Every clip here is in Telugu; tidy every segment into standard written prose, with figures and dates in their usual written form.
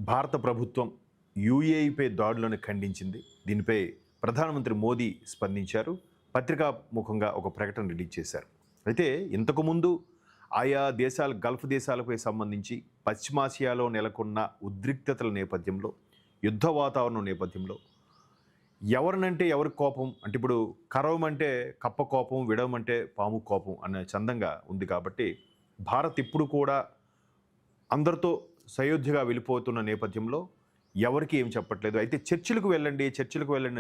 భారత ప్రభుత్వం యూఏఈపై దాడులను ఖండించింది. దీనిపై ప్రధానమంత్రి మోదీ స్పందించారు. పత్రికాముఖంగా ఒక ప్రకటన రిలీజ్ చేశారు. అయితే ఇంతకుముందు ఆయా దేశాల గల్ఫ్ దేశాలపై సంబంధించి పశ్చిమాసియాలో నెలకొన్న ఉద్రిక్తతల నేపథ్యంలో, యుద్ధ వాతావరణం నేపథ్యంలో ఎవరినంటే ఎవరికి కోపం అంటే ఇప్పుడు కరవమంటే కప్ప కోపం, విడవమంటే పాము కోపం అనే చందంగా ఉంది. కాబట్టి భారత్ ఇప్పుడు కూడా అందరితో సయోధ్యగా వెళ్ళిపోతున్న నేపథ్యంలో ఎవరికి ఏం చెప్పట్లేదు. అయితే చర్చలకు వెళ్ళండి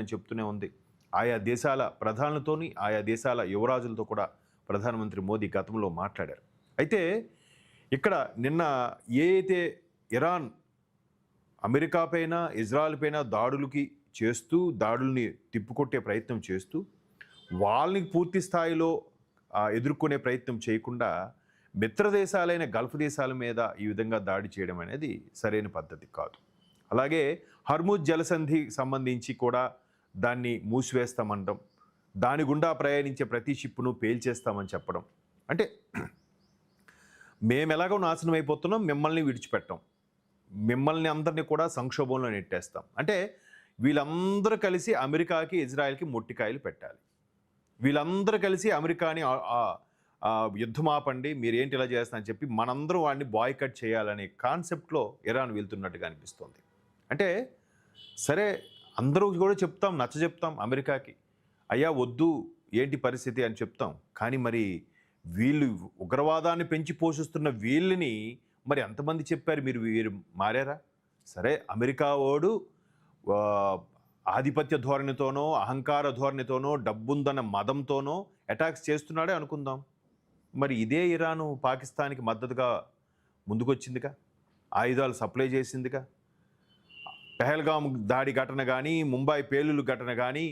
అని చెప్తూనే ఉంది. ఆయా దేశాల ప్రధానులతోని, ఆయా దేశాల యువరాజులతో కూడా ప్రధానమంత్రి మోదీ గతంలో మాట్లాడారు. అయితే ఇక్కడ నిన్న అయితే ఇరాన్ అమెరికా పైన, ఇజ్రాయెల్ పైన దాడుల్ని తిప్పుకొట్టే ప్రయత్నం చేస్తూ వాళ్ళని పూర్తి స్థాయిలో ఎదుర్కొనే ప్రయత్నం చేయకుండా మిత్ర దేశాలైన గల్ఫ్ దేశాల మీద ఈ విధంగా దాడి చేయడం అనేది సరైన పద్ధతి కాదు. అలాగే హర్ముజ్ జలసంధి సంబంధించి కూడా దాన్ని మూసివేస్తామనడం, దాని గుండా ప్రయాణించే ప్రతి షిప్ను పేల్చేస్తామని చెప్పడం, అంటే మేము ఎలాగో నాశనం అయిపోతున్నాం, మిమ్మల్ని విడిచిపెట్టాం, మిమ్మల్ని అందరినీ కూడా సంక్షోభంలో నెట్టేస్తాం, అంటే వీళ్ళందరూ కలిసి అమెరికాకి, ఇజ్రాయెల్కి మొట్టికాయలు పెట్టాలి. వీళ్ళందరూ కలిసి అమెరికాని యుద్ధం ఆపండి, మీరేంటి ఇలా చేస్తారని చెప్పి మనందరం వాడిని బాయ్కట్ చేయాలనే కాన్సెప్ట్లో ఇరాన్ వెళ్తున్నట్టుగా అనిపిస్తుంది. అంటే సరే అందరూ కూడా చెప్తాం, చెప్తాం అమెరికాకి, అయ్యా వద్దు, ఏంటి పరిస్థితి అని చెప్తాం. కానీ మరి వీళ్ళు ఉగ్రవాదాన్ని పెంచి పోషిస్తున్న వీళ్ళని మరి ఎంతమంది చెప్పారు వీరు మారారా? సరే అమెరికా వాడు ఆధిపత్య ధోరణితోనో, అహంకార ధోరణితోనో, డబ్బుందన్న మదంతోనో అటాక్స్ చేస్తున్నాడే అనుకుందాం. మరి ఇదే ఇరాను పాకిస్తాన్కి మద్దతుగా ముందుకొచ్చిందిగా, ఆయుధాలు సప్లై చేసిందిగా. పెహల్గాం దాడి ఘటన కానీ, ముంబై పేలులు ఘటన కానీ,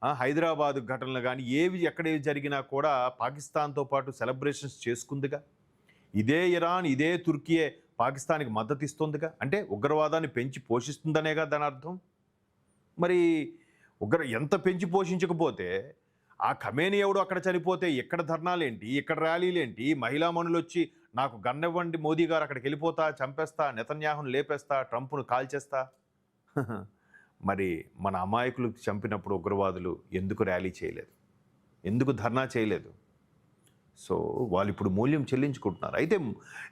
హైదరాబాద్ ఘటనలు కానీ ఎక్కడేవి జరిగినా కూడా పాకిస్తాన్తో పాటు సెలబ్రేషన్స్ చేసుకుందిగా. ఇదే ఇరాన్, ఇదే తుర్కీయే పాకిస్తాన్కి మద్దతు ఇస్తుందిగా. అంటే ఉగ్రవాదాన్ని పెంచి పోషిస్తుందనేగా దాని అర్థం. మరి ఎంత పెంచి పోషించకపోతే ఆ ఖమేని ఎవడు అక్కడ చనిపోతే ఇక్కడ ధర్నాలేంటి, ఇక్కడ ర్యాలీలేంటి, మహిళా మనులు వచ్చి నాకు గన్నివ్వండి మోదీ గారు, అక్కడికి వెళ్ళిపోతా, చంపేస్తా, నెతన్యాహును లేపేస్తా, ట్రంప్ను కాల్చేస్తా. మరి మన అమాయకులు చంపినప్పుడు ఉగ్రవాదులు ఎందుకు ర్యాలీ చేయలేదు, ఎందుకు ధర్నా చేయలేదు? సో వాళ్ళు ఇప్పుడు మూల్యం చెల్లించుకుంటున్నారు. అయితే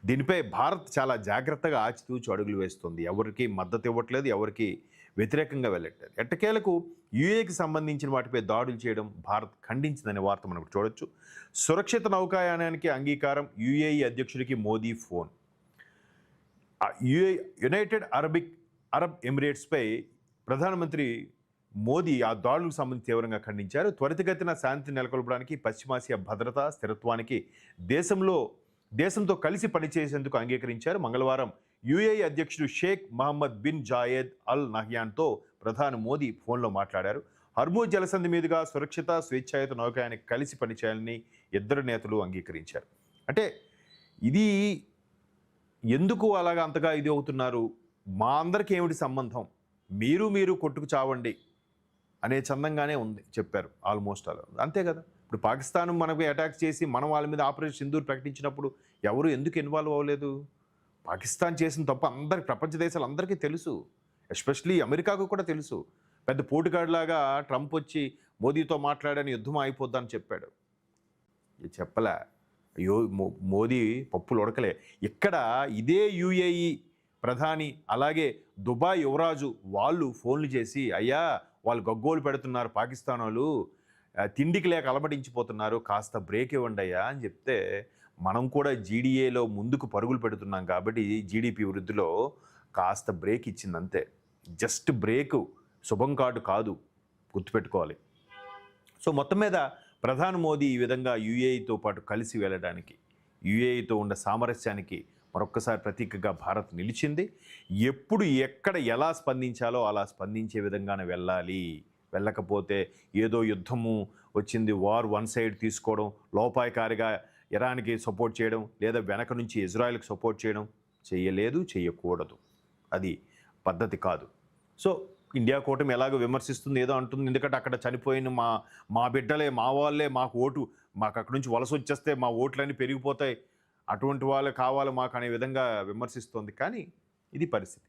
దీనిపై భారత్ చాలా జాగ్రత్తగా ఆచితూచి అడుగులు వేస్తుంది. ఎవరికి మద్దతు ఇవ్వట్లేదు, ఎవరికి వ్యతిరేకంగా వెళ్ళట్లేదు. ఎట్టకేలకు యూఏకి సంబంధించిన వాటిపై దాడులు చేయడం భారత్ ఖండించిందనే వార్త మనకు చూడొచ్చు. సురక్షిత నౌకాయానానికి అంగీకారం, యూఏఈ అధ్యక్షుడికి మోదీ ఫోన్. యునైటెడ్ అరబ్ ఎమిరేట్స్పై ప్రధానమంత్రి మోదీ ఆ దాడులకు సంబంధించి తీవ్రంగా ఖండించారు. త్వరితగతిన శాంతి నెలకొల్పడానికి, పశ్చిమాసియా భద్రత, స్థిరత్వానికి దేశంతో కలిసి పనిచేసేందుకు అంగీకరించారు. మంగళవారం యూఏఈ అధ్యక్షుడు Sheikh Mohammed bin Zayed Al నహ్యాన్తో ప్రధాని మోదీ ఫోన్లో మాట్లాడారు. హర్ముజ్ జలసంధి మీదుగా సురక్షిత, స్వేచ్ఛాయుత నౌకాయానికి కలిసి పనిచేయాలని ఇద్దరు నేతలు అంగీకరించారు. అంటే ఇది ఎందుకు అలాగా అంతగా ఇది అవుతున్నారు, మా అందరికీ ఏమిటి సంబంధం, మీరు కొట్టుకు చావండి అనే చందంగానే ఉంది చెప్పారు ఆల్మోస్ట్ అలా. అంతే కదా, ఇప్పుడు పాకిస్తాన్ మనకు అటాక్ చేసి మనం వాళ్ళ మీద ఆపరేషన్ సింధూర్ ప్రకటించినప్పుడు ఎవరు ఎందుకు ఇన్వాల్వ్ అవ్వలేదు? పాకిస్తాన్ చేసిన తప్పు ప్రపంచ దేశాలు అందరికీ తెలుసు, ఎస్పెషలీ అమెరికాకు కూడా తెలుసు. పెద్ద పోటుగాడిలాగా ట్రంప్ వచ్చి మోదీతో మాట్లాడని యుద్ధం అయిపోద్దని చెప్పాడు. ఇది చెప్పలే, అయ్యో మోదీ పప్పులు ఉడకలే. ఇక్కడ ఇదే యూఏఈ ప్రధాని అలాగే దుబాయ్ యువరాజు వాళ్ళు ఫోన్లు చేసి, అయ్యా వాళ్ళు గగ్గోలు పెడుతున్నారు, పాకిస్తాన్ వాళ్ళు తిండికి లేక అలమటించిపోతున్నారు, కాస్త బ్రేక్ ఇవ్వండి అయ్యా అని చెప్తే, మనం కూడా జీడీఏలో ముందుకు పరుగులు పెడుతున్నాం కాబట్టి జీడిపి వృద్ధిలో కాస్త బ్రేక్ ఇచ్చింది అంతే. జస్ట్ బ్రేక్, శుభం కార్డు కాదు, గుర్తుపెట్టుకోవాలి. సో మొత్తం మీద ప్రధాని మోదీ ఈ విధంగా యూఏఈతో పాటు కలిసి వెళ్ళడానికి, యూఏఈతో ఉన్న సామరస్యానికి మరొక్కసారి ప్రతీకగా భారత్ నిలిచింది. ఎప్పుడు ఎక్కడ ఎలా స్పందించాలో అలా స్పందించే విధంగానే వెళ్ళాలి. వెళ్ళకపోతే ఏదో యుద్ధము వచ్చింది, వార్ వన్ సైడ్ తీసుకోవడం, లోపాయకారిగా ఇరాన్కి సపోర్ట్ చేయడం, లేదా వెనక నుంచి ఇజ్రాయెల్కి సపోర్ట్ చేయడం చేయకూడదు. అది పద్ధతి కాదు. సో ఇండియా కూటమి ఎలాగో విమర్శిస్తుంది, ఏదో అంటుంది, ఎందుకంటే అక్కడ చనిపోయిన మా బిడ్డలే, మా వాళ్ళే మాకు అక్కడి నుంచి వలస వచ్చేస్తే మా ఓట్లన్నీ పెరిగిపోతాయి, అటువంటి వాళ్ళు కావాలి మాకు అనే విధంగా విమర్శిస్తోంది. కానీ ఇది పరిస్థితి.